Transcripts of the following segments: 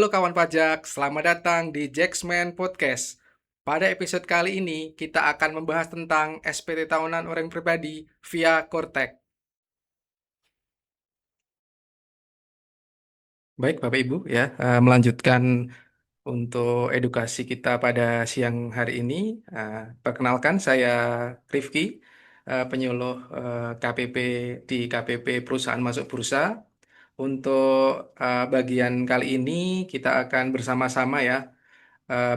Halo kawan pajak, selamat datang di Jacksman Podcast. Pada episode kali ini, kita akan membahas tentang SPT tahunan orang pribadi via Cortex. Baik, Bapak Ibu, ya, melanjutkan untuk edukasi kita pada siang hari ini. Perkenalkan, saya Rifki, penyuluh KPP di KPP Perusahaan Masuk Bursa. Untuk bagian kali ini, kita akan bersama-sama ya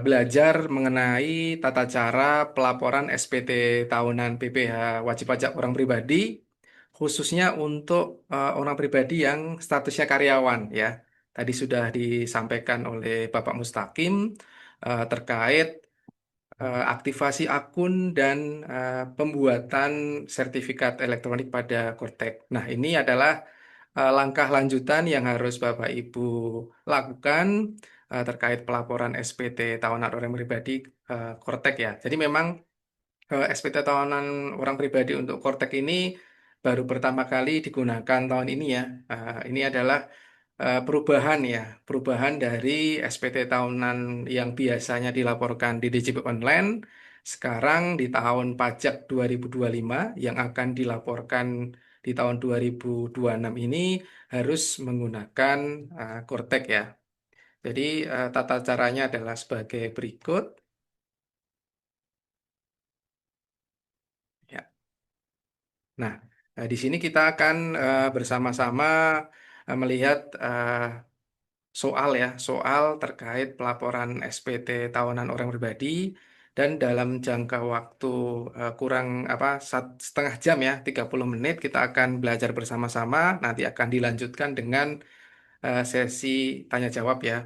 belajar mengenai tata cara pelaporan SPT tahunan PPh wajib pajak orang pribadi, khususnya untuk orang pribadi yang statusnya karyawan ya. Tadi sudah disampaikan oleh Bapak Mustaqim terkait aktivasi akun dan pembuatan sertifikat elektronik pada Cortex. Nah, ini adalah langkah lanjutan yang harus Bapak Ibu lakukan terkait pelaporan SPT tahunan orang pribadi Cortex ya. Jadi memang SPT tahunan orang pribadi untuk Cortex ini baru pertama kali digunakan tahun ini ya. Ini adalah perubahan ya, perubahan dari SPT tahunan yang biasanya dilaporkan di DJP Online, sekarang di tahun pajak 2025 yang akan dilaporkan di tahun 2026 ini harus menggunakan Cortex ya. Jadi tata caranya adalah sebagai berikut. Ya. Nah, di sini kita akan bersama-sama melihat soal ya, soal terkait pelaporan SPT tahunan orang pribadi dan dalam jangka waktu kurang setengah jam ya, 30 menit kita akan belajar bersama-sama, nanti akan dilanjutkan dengan sesi tanya jawab ya.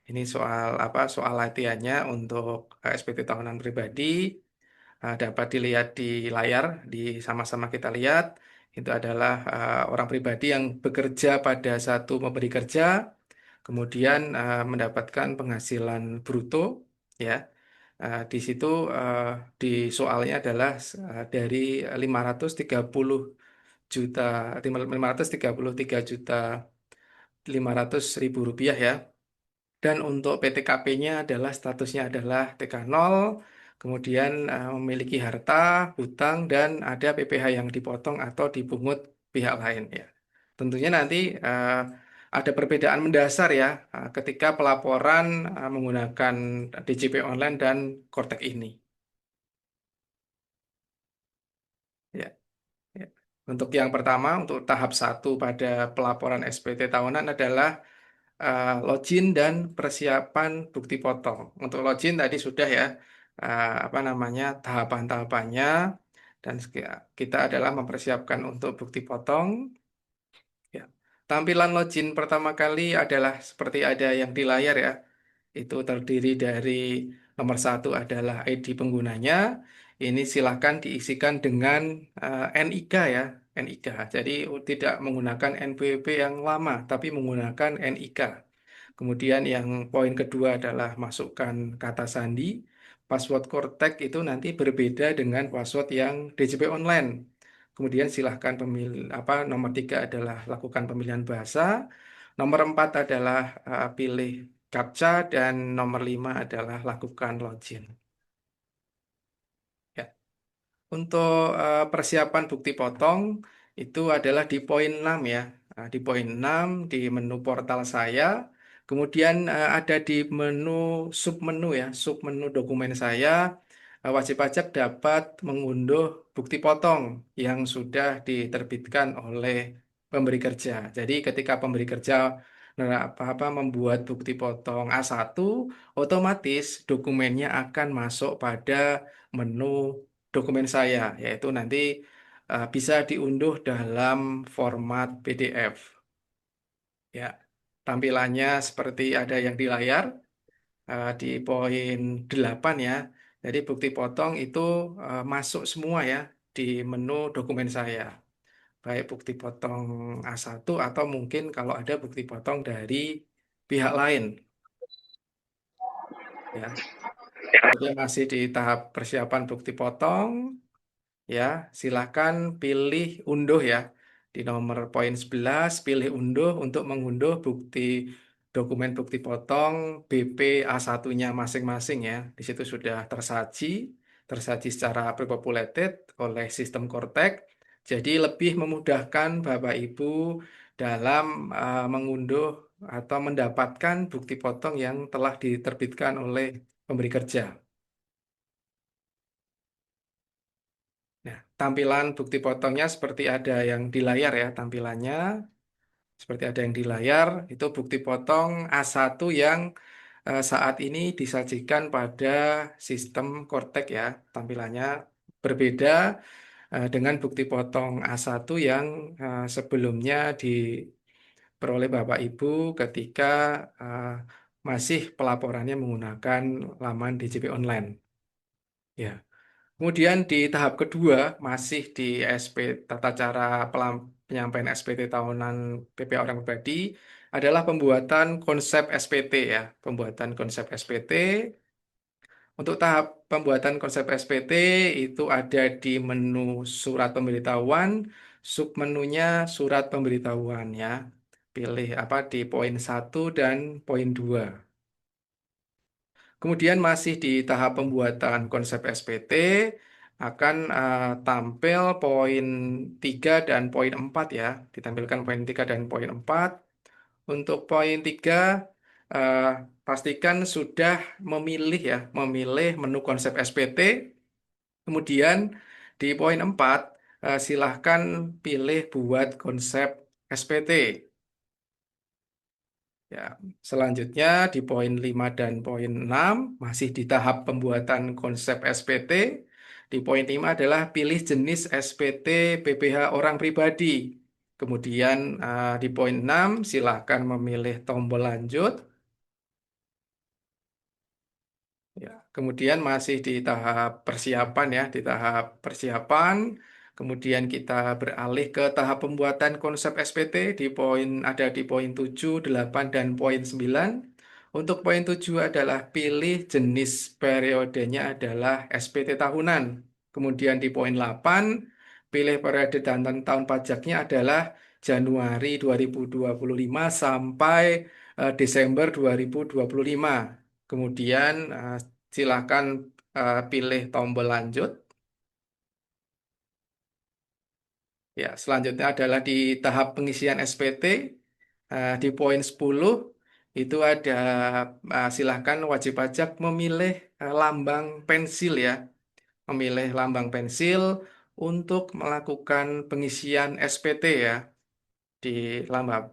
Ini soal soal latihannya untuk SPT tahunan pribadi. Dapat dilihat di layar, di sama-sama kita lihat itu adalah orang pribadi yang bekerja pada satu pemberi kerja, kemudian mendapatkan penghasilan bruto, ya. Di situ eh, di soalnya adalah dari 530 juta, 533 juta 500.000 rupiah ya. Dan untuk PTKP-nya adalah statusnya adalah TK0, kemudian memiliki harta, hutang, dan ada PPh yang dipotong atau dipungut pihak lain ya. Tentunya nanti ada perbedaan mendasar ya ketika pelaporan menggunakan DJP online dan Cortex ini. Ya, ya. Untuk yang pertama, untuk tahap satu pada pelaporan SPT tahunan adalah login dan persiapan bukti potong. Untuk login tadi sudah ya, apa namanya tahapan-tahapannya, dan kita adalah mempersiapkan untuk bukti potong. Ya. Tampilan login pertama kali adalah seperti ada yang di layar ya. Itu terdiri dari nomor satu adalah ID penggunanya. Ini silakan diisikan dengan NIK ya, NIK. Jadi tidak menggunakan NPWP yang lama, tapi menggunakan NIK. Kemudian yang poin kedua adalah masukkan kata sandi. Password Cortex itu nanti berbeda dengan password yang DJP online. Kemudian silahkan pemilih nomor tiga adalah lakukan pemilihan bahasa. Nomor empat adalah pilih CAPTCHA dan nomor lima adalah lakukan login. Ya. Untuk persiapan bukti potong itu adalah di poin 6 ya. Di poin 6 di menu portal saya. Kemudian ada di menu submenu ya, submenu dokumen saya. Wajib pajak dapat mengunduh bukti potong yang sudah diterbitkan oleh pemberi kerja. Jadi ketika pemberi kerja membuat bukti potong A1, otomatis dokumennya akan masuk pada menu dokumen saya, yaitu nanti bisa diunduh dalam format PDF. Ya, tampilannya seperti ada yang di layar di poin 8 ya. Jadi bukti potong itu masuk semua ya di menu dokumen saya. Baik bukti potong A1 atau mungkin kalau ada bukti potong dari pihak lain ya. Jadi masih di tahap persiapan bukti potong. Ya, silakan pilih unduh ya. Di nomor poin 11 pilih unduh untuk mengunduh bukti dokumen bukti potong BP A1-nya masing-masing ya. Di situ sudah tersaji secara pre-populated oleh sistem Cortex. Jadi lebih memudahkan Bapak Ibu dalam mengunduh atau mendapatkan bukti potong yang telah diterbitkan oleh pemberi kerja. Nah, tampilan bukti potongnya seperti ada yang di layar ya tampilannya. Seperti ada yang di layar, itu bukti potong A1 yang saat ini disajikan pada sistem Cortex ya. Tampilannya berbeda dengan bukti potong A1 yang sebelumnya diperoleh Bapak Ibu ketika eh, masih pelaporannya menggunakan laman DJP online. Ya. Kemudian di tahap kedua masih di SP tata cara penyampaian SPT tahunan PPA orang pribadi adalah pembuatan konsep SPT ya, pembuatan konsep SPT. Untuk tahap pembuatan konsep SPT itu ada di menu surat pemberitahuan, submenunya surat pemberitahuan ya. Pilih apa di poin 1 dan poin 2. Kemudian masih di tahap pembuatan konsep SPT akan tampil poin 3 dan poin 4 ya. Ditampilkan poin 3 dan poin 4. Untuk poin 3 eh, pastikan sudah memilih ya, memilih menu konsep SPT. Kemudian di poin 4 silahkan pilih buat konsep SPT. Ya, selanjutnya di poin 5 dan poin 6 masih di tahap pembuatan konsep SPT. Di poin 5 adalah pilih jenis SPT PPH orang pribadi. Kemudian di poin 6 silahkan memilih tombol lanjut. Ya, kemudian masih di tahap persiapan ya, di tahap persiapan. Kemudian kita beralih ke tahap pembuatan konsep SPT ada di poin 7, 8 dan poin 9. Untuk poin 7 adalah pilih jenis periodenya adalah SPT tahunan. Kemudian di poin 8 pilih periode dan tahun pajaknya adalah Januari 2025 sampai Desember 2025. Kemudian silakan pilih tombol lanjut. Ya, selanjutnya adalah di tahap pengisian SPT. Di poin 10 itu ada silahkan wajib pajak memilih lambang pensil ya. Memilih lambang pensil untuk melakukan pengisian SPT ya. Di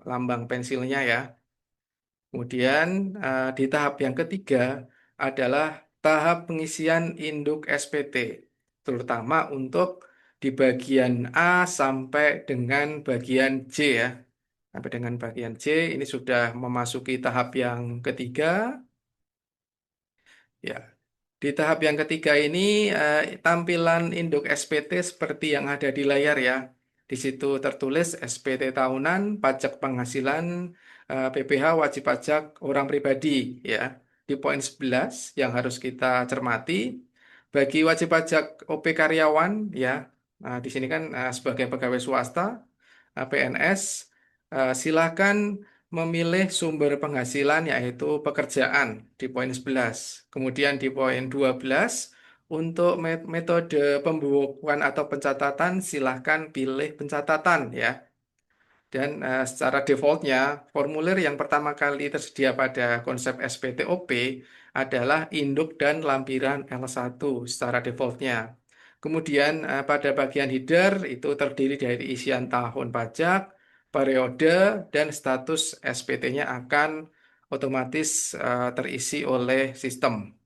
lambang pensilnya ya. Kemudian di tahap yang ketiga adalah tahap pengisian induk SPT, terutama untuk di bagian A sampai dengan bagian C ya. Sampai dengan bagian C ini sudah memasuki tahap yang ketiga. Ya, di tahap yang ketiga ini tampilan induk SPT seperti yang ada di layar ya. Di situ tertulis SPT tahunan, pajak penghasilan, PPH wajib pajak orang pribadi ya. Di poin 11 yang harus kita cermati bagi wajib pajak OP karyawan ya. Nah, di sini kan sebagai pegawai swasta, PNS, silakan memilih sumber penghasilan yaitu pekerjaan di poin 11. Kemudian di poin 12 untuk metode pembukuan atau pencatatan silahkan pilih pencatatan ya. Dan secara defaultnya formulir yang pertama kali tersedia pada konsep SPTOP adalah induk dan lampiran L1 secara defaultnya. Kemudian pada bagian header itu terdiri dari isian tahun pajak, periode, dan status SPT-nya akan otomatis terisi oleh sistem.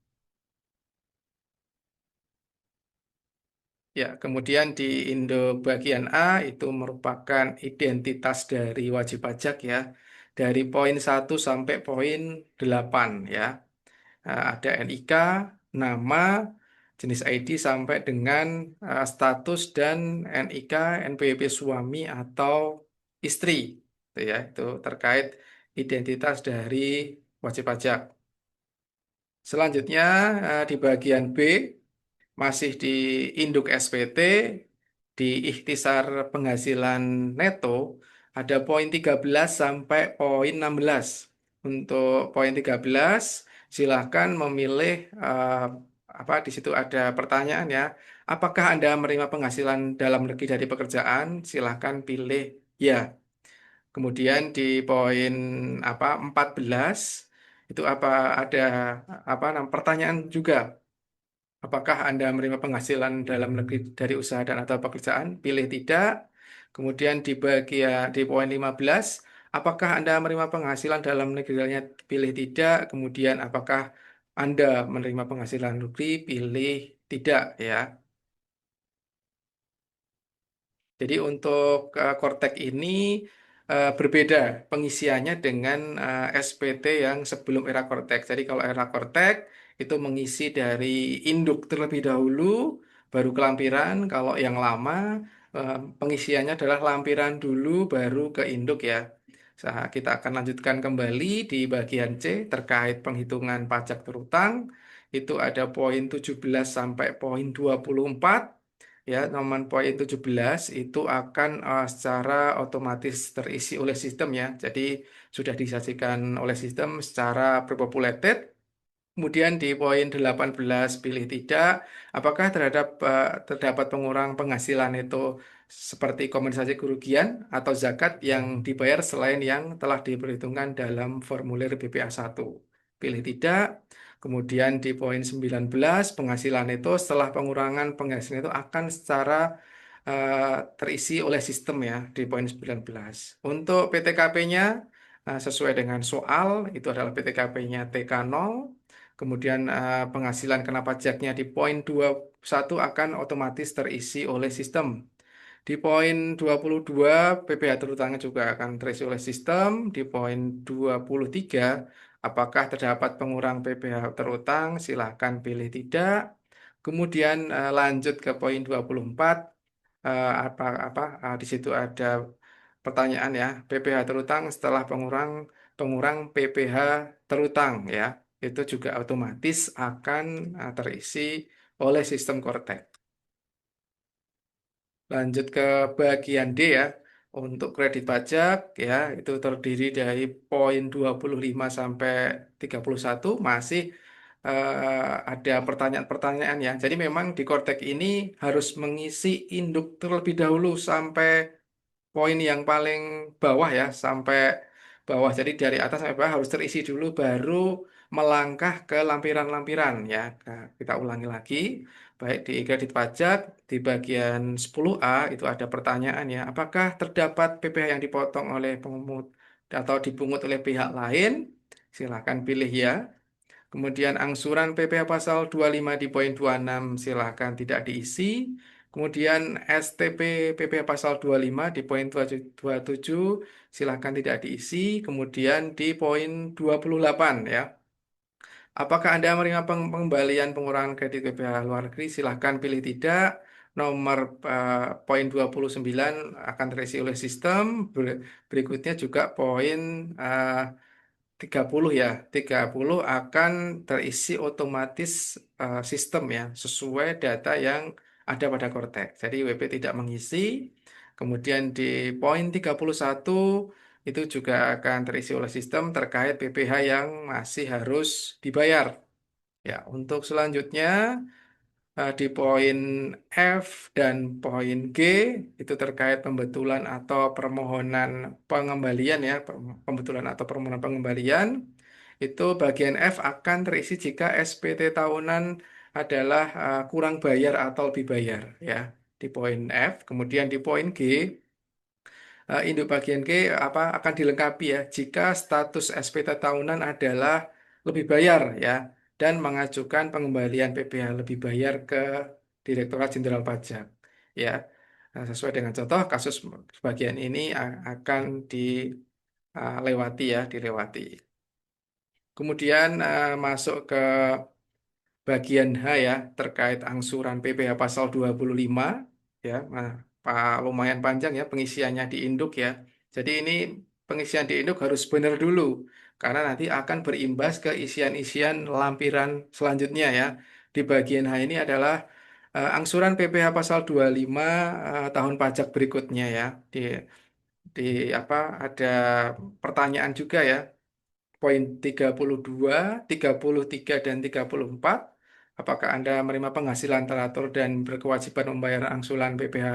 Ya, kemudian di Indo bagian A itu merupakan identitas dari wajib pajak ya. Dari poin 1 sampai poin 8 ya. Ada NIK, nama, jenis ID sampai dengan status dan NIK, NPWP suami atau istri. Itu ya, itu terkait identitas dari wajib pajak. Selanjutnya di bagian B masih di induk SPT di ikhtisar penghasilan neto ada poin 13 sampai poin 16. Untuk poin 13, silahkan memilih apa di situ ada pertanyaan ya. Apakah Anda menerima penghasilan dalam negeri dari pekerjaan? Silahkan pilih ya. Kemudian di poin apa 14 itu apa ada apa pertanyaan juga. Apakah Anda menerima penghasilan dalam negeri dari usaha dan atau pekerjaan? Pilih tidak. Kemudian di bagian di poin 15, apakah Anda menerima penghasilan dalam negerinya? Pilih tidak. Kemudian apakah Anda menerima penghasilan negeri? Pilih tidak ya. Jadi untuk Kortek ini berbeda pengisiannya dengan SPT yang sebelum era Kortek. Jadi kalau era Kortek itu mengisi dari induk terlebih dahulu, baru ke lampiran. Kalau yang lama pengisiannya adalah lampiran dulu, baru ke induk ya. Kita akan lanjutkan kembali di bagian C terkait penghitungan pajak berutang. Itu ada poin 17 sampai poin 24. Ya, nomor poin 17 itu akan secara otomatis terisi oleh sistem ya. Jadi sudah disajikan oleh sistem secara pre-populated. Kemudian di poin 18 pilih tidak. Apakah terdapat pengurang penghasilan itu seperti kompensasi kerugian atau zakat yang dibayar selain yang telah diperhitungkan dalam formulir BPA 1? Pilih tidak. Kemudian di poin 19 penghasilan itu setelah pengurangan penghasilan itu akan secara terisi oleh sistem ya di poin 19. Untuk PTKP-nya sesuai dengan soal itu adalah PTKP-nya TK0. Kemudian penghasilan kena pajaknya di poin 21 akan otomatis terisi oleh sistem. Di poin 22 PPh terutangnya juga akan terisi oleh sistem. Di poin 23 apakah terdapat pengurang PPh terutang? Silahkan pilih tidak. Kemudian lanjut ke poin 24 di situ ada pertanyaan ya PPh terutang setelah pengurang PPh terutang ya itu juga otomatis akan terisi oleh sistem Kortek. Lanjut ke bagian D ya. Untuk kredit pajak ya itu terdiri dari poin 25 sampai 31 masih ada pertanyaan-pertanyaan ya. Jadi memang di Kortek ini harus mengisi induk terlebih dahulu sampai poin yang paling bawah ya sampai bawah. Jadi dari atas sampai bawah harus terisi dulu baru melangkah ke lampiran-lampiran ya. Nah, kita ulangi lagi. Baik di kredit pajak di bagian 10A itu ada pertanyaan ya. Apakah terdapat PPh yang dipotong oleh pengemut atau dipungut oleh pihak lain? Silakan pilih ya. Kemudian angsuran PPh pasal 25 di poin 26 silakan tidak diisi. Kemudian STP PPh pasal 25 di poin 27 silakan tidak diisi. Kemudian di poin 28 ya. Apakah Anda menerima pengembalian pengurangan kredit PPh luar negeri? Silakan pilih tidak. Nomor poin 29 akan terisi oleh sistem. Berikutnya juga poin 30 ya, 30 akan terisi otomatis sistem ya, sesuai data yang ada pada Cortex. Jadi WP tidak mengisi. Kemudian di poin 31 itu juga akan terisi oleh sistem terkait PPh yang masih harus dibayar. Ya, untuk selanjutnya di poin F dan poin G itu terkait pembetulan atau permohonan pengembalian ya, pembetulan atau permohonan pengembalian. Itu bagian F akan terisi jika SPT tahunan adalah kurang bayar atau lebih bayar ya di poin F. Kemudian di poin G induk bagian G akan dilengkapi ya jika status SPT tahunan adalah lebih bayar ya dan mengajukan pengembalian PPh lebih bayar ke Direktorat Jenderal Pajak ya. Nah, sesuai dengan contoh kasus bagian ini akan dilewati ya dilewati. Kemudian masuk ke bagian H ya terkait angsuran PPh pasal 25 ya lumayan panjang ya pengisiannya di induk ya. Jadi ini pengisian di induk harus benar dulu karena nanti akan berimbas ke isian-isian lampiran selanjutnya ya. Di bagian H ini adalah angsuran PPh pasal 25 tahun pajak berikutnya ya. Di apa ada pertanyaan juga ya poin 32, 33, dan 34. Apakah Anda menerima penghasilan teratur dan berkewajiban membayar angsuran PPh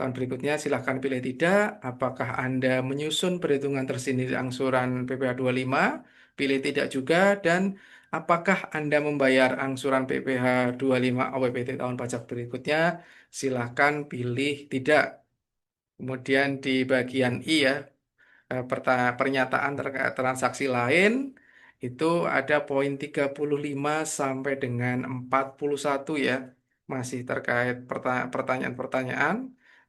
tahun berikutnya? Silahkan pilih tidak. Apakah Anda menyusun perhitungan tersendiri angsuran PPh 25? Pilih tidak juga. Dan apakah Anda membayar angsuran PPh 25 OPPT tahun pajak berikutnya? Silahkan pilih tidak. Kemudian di bagian I ya, pernyataan terkait transaksi lain itu ada poin 35 sampai dengan 41 ya. Masih terkait pertanyaan-pertanyaan.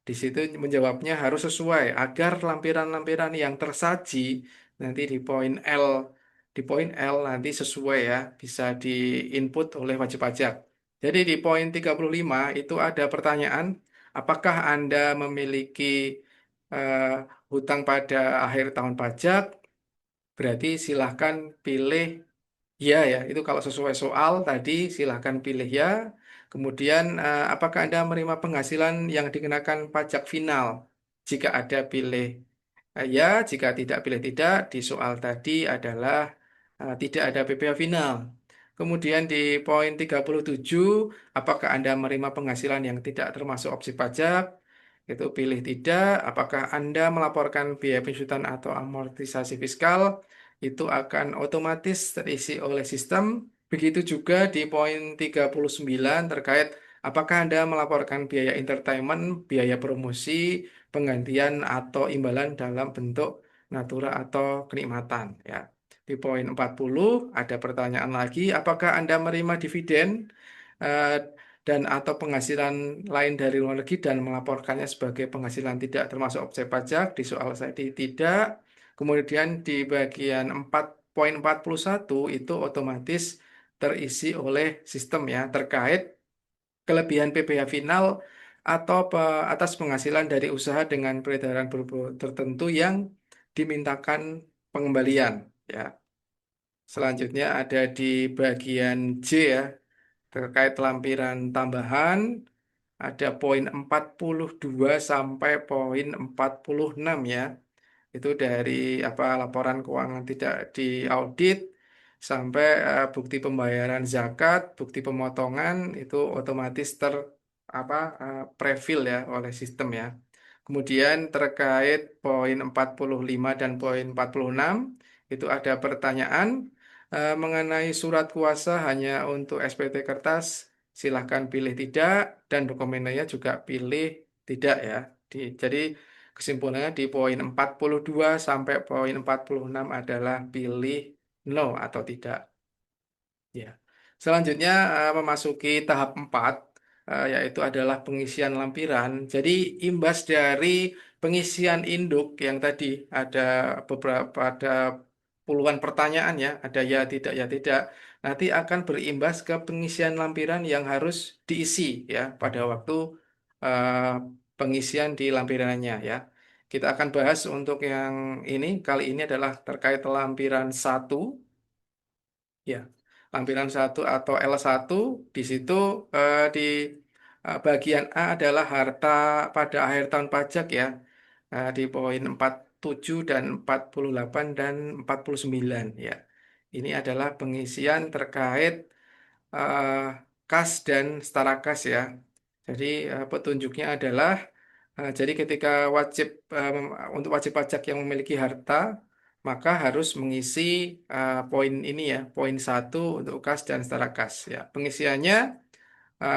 Di situ menjawabnya harus sesuai agar lampiran-lampiran yang tersaji nanti di poin L nanti sesuai ya, bisa diinput oleh wajib pajak. Jadi di poin 35 itu ada pertanyaan, apakah Anda memiliki eh, hutang pada akhir tahun pajak? Berarti silahkan pilih ya ya. Itu kalau sesuai soal tadi silahkan pilih ya. Kemudian apakah Anda menerima penghasilan yang dikenakan pajak final? Jika ada pilih ya, jika tidak pilih tidak. Di soal tadi adalah tidak ada PPh final. Kemudian di poin 37, apakah Anda menerima penghasilan yang tidak termasuk opsi pajak? Itu pilih tidak. Apakah Anda melaporkan biaya pensiunan atau amortisasi fiskal? Itu akan otomatis terisi oleh sistem. Begitu juga di poin 39 terkait apakah Anda melaporkan biaya entertainment, biaya promosi, penggantian atau imbalan dalam bentuk natura atau kenikmatan ya. Di poin 40 ada pertanyaan lagi, apakah Anda menerima dividen eh, dan atau penghasilan lain dari luar negeri dan melaporkannya sebagai penghasilan tidak termasuk objek pajak? Di soal saya tidak. Kemudian di bagian 4 poin 41 itu otomatis terisi oleh sistem ya terkait kelebihan PPh final atau atas penghasilan dari usaha dengan peredaran berbau tertentu yang dimintakan pengembalian ya. Selanjutnya ada di bagian J ya, terkait lampiran tambahan ada poin 42 sampai poin 46 ya. Itu dari laporan keuangan tidak diaudit sampai bukti pembayaran zakat, bukti pemotongan itu otomatis prefill ya oleh sistem ya. Kemudian terkait poin 45 dan poin 46 itu ada pertanyaan mengenai surat kuasa hanya untuk SPT kertas, silahkan pilih tidak dan dokumennya juga pilih tidak ya. Jadi kesimpulannya di poin 42 sampai poin 46 adalah pilih no atau tidak. Ya. Selanjutnya memasuki tahap 4 yaitu adalah pengisian lampiran. Jadi imbas dari pengisian induk yang tadi ada ada puluhan pertanyaan ya, ada ya tidak. Nanti akan berimbas ke pengisian lampiran yang harus diisi ya pada waktu eh, pengisian di lampirannya ya. Kita akan bahas untuk yang ini kali ini adalah terkait lampiran satu. Ya, lampiran satu atau L1 di situ di bagian A adalah harta pada akhir tahun pajak ya. Di poin 47 dan 48 dan 49 ya. Ini adalah pengisian terkait eh, kas dan setara kas ya. Jadi petunjuknya adalah jadi ketika untuk wajib pajak yang memiliki harta maka harus mengisi poin ini ya, poin satu untuk kas dan setara kas ya. Pengisiannya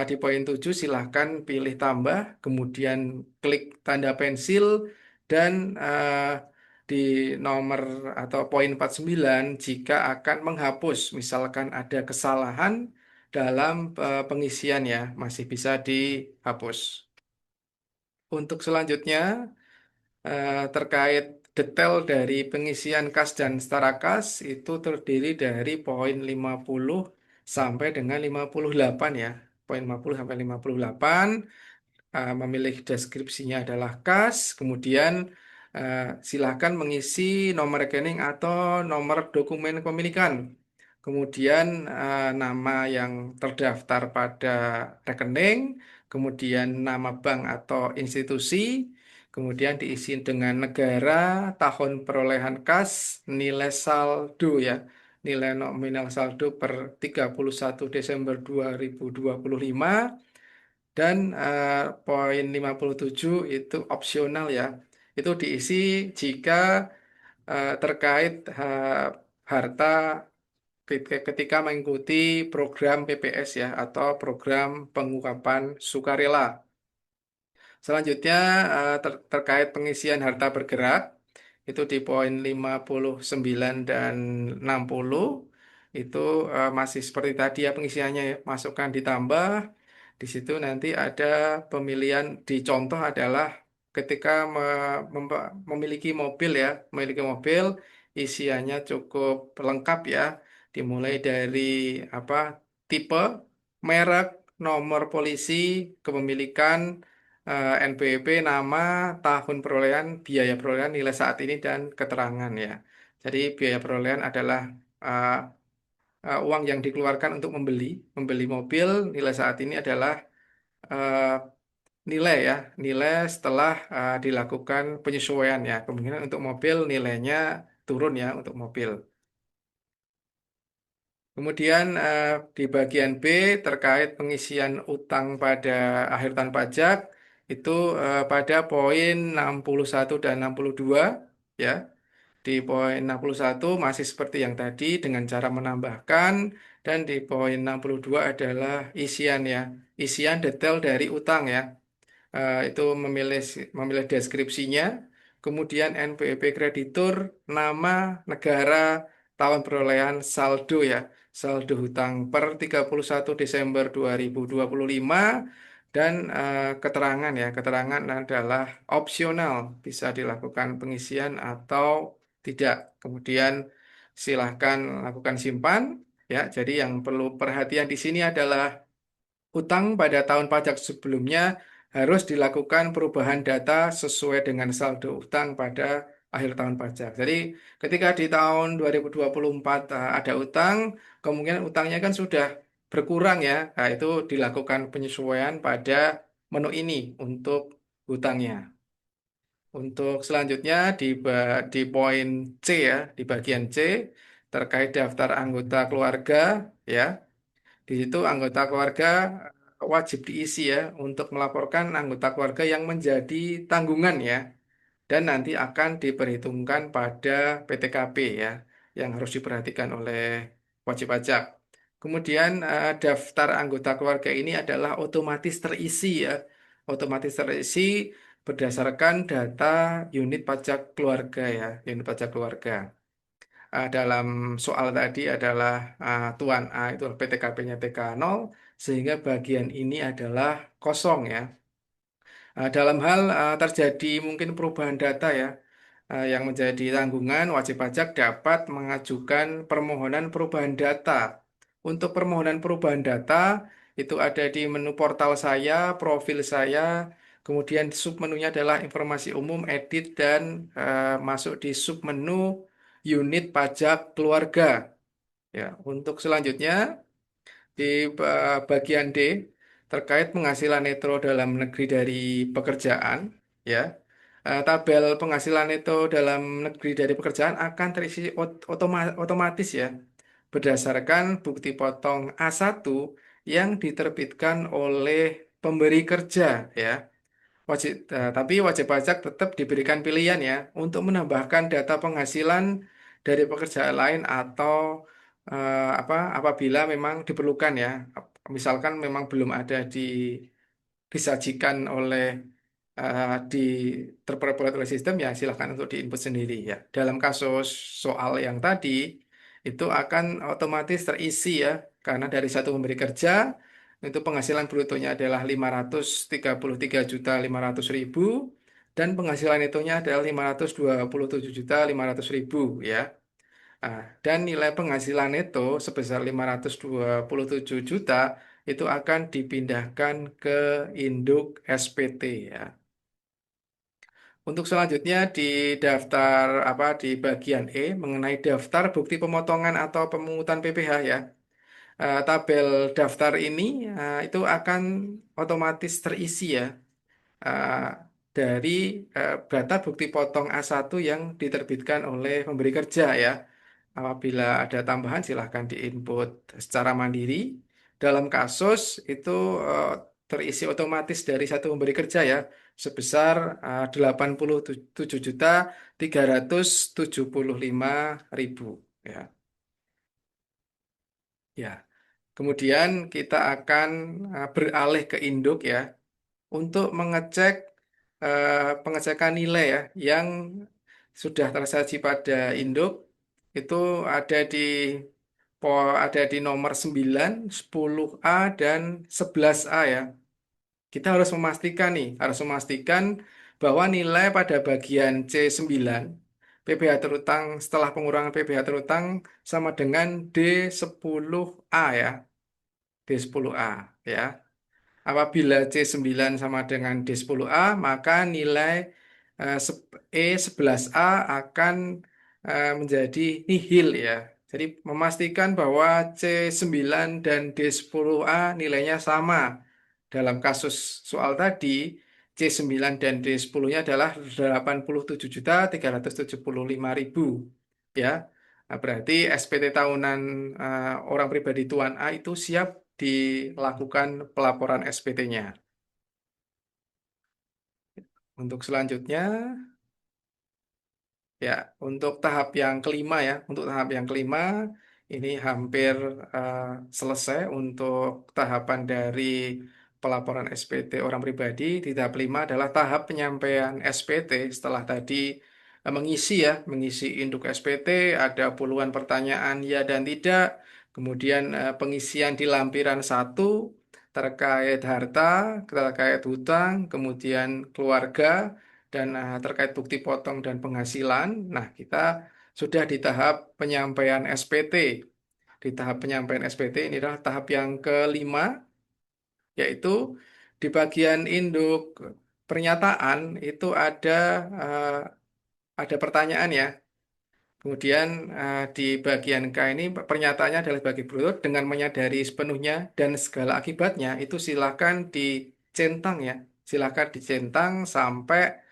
di poin 7 silahkan pilih tambah, kemudian klik tanda pensil dan di nomor atau poin 49 jika akan menghapus misalkan ada kesalahan dalam pengisian ya, masih bisa dihapus. Untuk selanjutnya terkait detail dari pengisian kas dan setara kas itu terdiri dari poin 50 sampai dengan 58 ya. Poin 50 sampai 58 memilih deskripsinya adalah kas, kemudian silakan mengisi nomor rekening atau nomor dokumen kepemilikan. Kemudian nama yang terdaftar pada rekening, kemudian nama bank atau institusi, Kemudian diisi dengan negara, tahun perolehan kas, nilai saldo ya, nilai nominal saldo per 31 Desember 2025, dan poin 57 itu opsional ya. Itu diisi jika terkait harta ketika mengikuti program PPS ya atau program pengungkapan sukarela. Selanjutnya terkait pengisian harta bergerak itu di poin 59 dan 60 itu masih seperti tadi ya pengisiannya ya, masukkan ditambah di situ nanti ada pemilihan di contoh adalah ketika memiliki mobil ya, memiliki mobil isiannya cukup lengkap ya, dimulai dari apa tipe, merek, nomor polisi, kepemilikan, NPWP, nama, tahun perolehan, biaya perolehan, nilai saat ini, dan keterangan ya. Jadi biaya perolehan adalah uh, uang yang dikeluarkan untuk membeli mobil. Nilai saat ini adalah uh, nilai ya, nilai setelah dilakukan penyesuaian ya. Kemungkinan untuk mobil nilainya turun ya untuk mobil. Kemudian di bagian B terkait pengisian utang pada akhir tahun pajak itu pada poin 61 dan 62 ya. Di poin 61 masih seperti yang tadi dengan cara menambahkan, dan di poin 62 adalah isian ya. Isian detail dari utang ya. Itu memilih deskripsinya, kemudian NPWP kreditur, nama, negara, tahun perolehan, saldo ya, saldo hutang per 31 Desember 2025, dan keterangan ya, keterangan adalah opsional, bisa dilakukan pengisian atau tidak. Kemudian silahkan lakukan simpan ya. Jadi yang perlu perhatian di sini adalah utang pada tahun pajak sebelumnya harus dilakukan perubahan data sesuai dengan saldo utang pada akhir tahun pajak. Jadi ketika di tahun 2024 ada utang, kemungkinan utangnya kan sudah berkurang ya. Nah, itu dilakukan penyesuaian pada menu ini untuk hutangnya. Untuk selanjutnya di poin C ya, di bagian C terkait daftar anggota keluarga ya. Di situ anggota keluarga wajib diisi ya untuk melaporkan anggota keluarga yang menjadi tanggungan ya, dan nanti akan diperhitungkan pada PTKP ya yang harus diperhatikan oleh wajib pajak. Kemudian daftar anggota keluarga ini adalah otomatis terisi ya, otomatis terisi berdasarkan data unit pajak keluarga ya, unit pajak keluarga. Dalam soal tadi adalah tuan A itu PTKP-nya TK 0, sehingga bagian ini adalah kosong ya. Dalam hal terjadi mungkin perubahan data ya, yang menjadi tanggungan, wajib pajak dapat mengajukan permohonan perubahan data. Untuk permohonan perubahan data itu ada di menu portal saya, profil saya, kemudian submenunya adalah informasi umum, edit, dan masuk di submenu unit pajak keluarga. Ya, untuk selanjutnya di bagian D terkait penghasilan netto dalam negeri dari pekerjaan, ya. Tabel penghasilan netto dalam negeri dari pekerjaan akan terisi otomatis ya berdasarkan bukti potong A1 yang diterbitkan oleh pemberi kerja ya. Tapi wajib pajak tetap diberikan pilihan ya untuk menambahkan data penghasilan dari pekerjaan lain atau apabila memang diperlukan ya. Misalkan memang belum ada disajikan oleh di terperoleh oleh sistem ya silahkan untuk diinput sendiri ya. Dalam kasus soal yang tadi itu akan otomatis terisi ya karena dari satu pemberi kerja itu penghasilan brutonya adalah 533.500.000 dan penghasilan netonya adalah 527.500.000 ya. Dan nilai penghasilan neto sebesar 527 juta itu akan dipindahkan ke induk SPT ya. Untuk selanjutnya di daftar di bagian E mengenai daftar bukti pemotongan atau pemungutan PPh ya. Tabel daftar ini itu akan otomatis terisi ya. Eh, dari data bukti potong A1 yang diterbitkan oleh pemberi kerja ya. Apabila ada tambahan silahkan diinput secara mandiri. Dalam kasus itu eh, terisi otomatis dari satu pemberi kerja ya sebesar 87.375.000 ya. Ya. Kemudian kita akan beralih ke induk ya untuk mengecek pengecekan nilai ya yang sudah tersaji pada induk itu ada di ada di nomor 9, 10A dan 11A ya. Kita harus memastikan nih, harus memastikan bahwa nilai pada bagian C9 PBH terutang setelah pengurangan PBH terutang sama dengan D10A ya, D10A ya. Apabila C9 sama dengan D10A, maka nilai E11A akan menjadi nihil ya. Jadi memastikan bahwa C9 dan D10A nilainya sama. Dalam kasus soal tadi, C9 dan D10-nya adalah 87.375.000 ya. Nah, berarti SPT tahunan orang pribadi Tuan A itu siap dilakukan pelaporan SPT-nya. Untuk selanjutnya, ya, untuk tahap yang kelima ya, untuk tahap yang kelima ini hampir eh, selesai untuk tahapan dari pelaporan SPT orang pribadi. Di tahap 5 adalah tahap penyampaian SPT setelah tadi mengisi ya, mengisi induk SPT, ada puluhan pertanyaan ya dan tidak, kemudian pengisian di lampiran satu terkait harta, terkait hutang, kemudian keluarga, dan terkait bukti potong dan penghasilan. Nah, kita sudah di tahap penyampaian SPT. Di tahap penyampaian SPT ini adalah tahap yang kelima, yaitu di bagian induk pernyataan itu eh, ada pertanyaan ya. Kemudian di bagian K ini pernyataannya adalah bagi berikut dengan menyadari sepenuhnya dan segala akibatnya itu silakan dicentang ya. Silakan dicentang sampai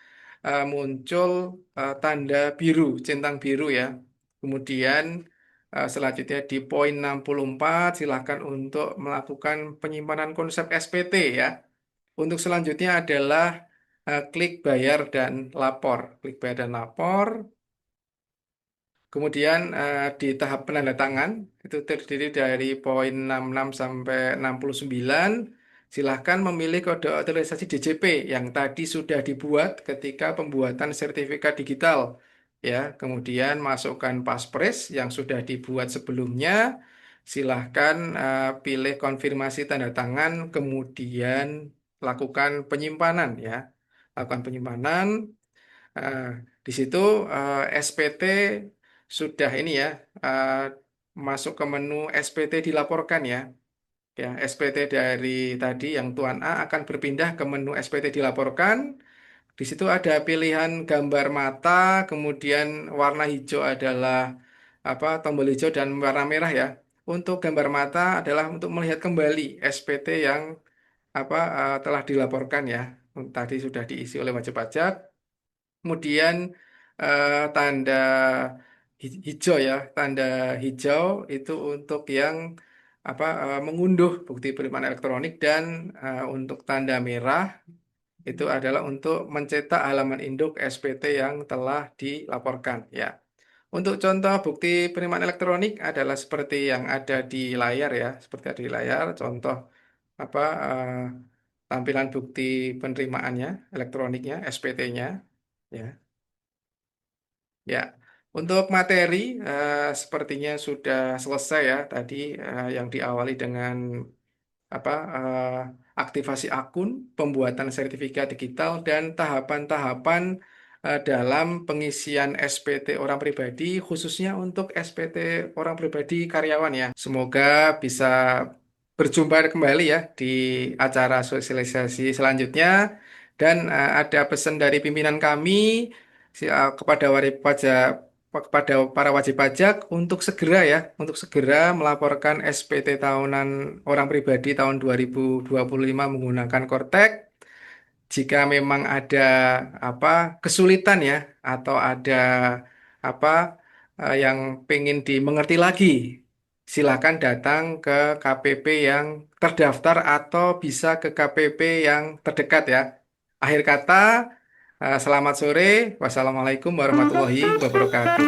muncul tanda biru, centang biru ya. Kemudian selanjutnya di poin 64 silakan untuk melakukan penyimpanan konsep SPT ya. Untuk selanjutnya adalah klik bayar dan lapor. Klik bayar dan lapor. Kemudian di tahap penandatangan itu terdiri dari poin 66 sampai 69. Silahkan memilih kode otorisasi DJP yang tadi sudah dibuat ketika pembuatan sertifikat digital. Ya, kemudian masukkan paspres yang sudah dibuat sebelumnya. Silahkan pilih konfirmasi tanda tangan, kemudian lakukan penyimpanan ya. Lakukan penyimpanan. Eh, di situ SPT sudah ini ya eh, masuk ke menu SPT dilaporkan ya. Ya, SPT dari tadi yang Tuan A akan berpindah ke menu SPT dilaporkan. Di situ ada pilihan gambar mata, kemudian warna hijau adalah tombol hijau dan warna merah ya. Untuk gambar mata adalah untuk melihat kembali SPT yang telah dilaporkan ya. Tadi sudah diisi oleh wajib pajak. Kemudian tanda hijau ya, tanda hijau itu untuk yang mengunduh bukti penerimaan elektronik dan untuk tanda merah itu adalah untuk mencetak halaman induk SPT yang telah dilaporkan ya. Untuk contoh bukti penerimaan elektronik adalah seperti yang ada di layar ya, seperti ada di layar. Contoh apa eh, tampilan bukti penerimaannya elektroniknya SPT-nya ya. Ya, untuk materi sepertinya sudah selesai ya tadi yang diawali dengan apa eh, aktivasi akun, pembuatan sertifikat digital dan tahapan-tahapan dalam pengisian SPT orang pribadi khususnya untuk SPT orang pribadi karyawan ya. Semoga bisa berjumpa kembali ya di acara sosialisasi selanjutnya dan ada pesan dari pimpinan kami kepada wajib pajak kepada para wajib pajak untuk segera melaporkan SPT tahunan orang pribadi tahun 2025 menggunakan Kortek Jika memang ada apa kesulitan ya atau ada apa yang pengen dimengerti lagi, silakan datang ke KPP yang terdaftar atau bisa ke KPP yang terdekat ya. Akhir kata, selamat sore. Wassalamualaikum warahmatullahi wabarakatuh.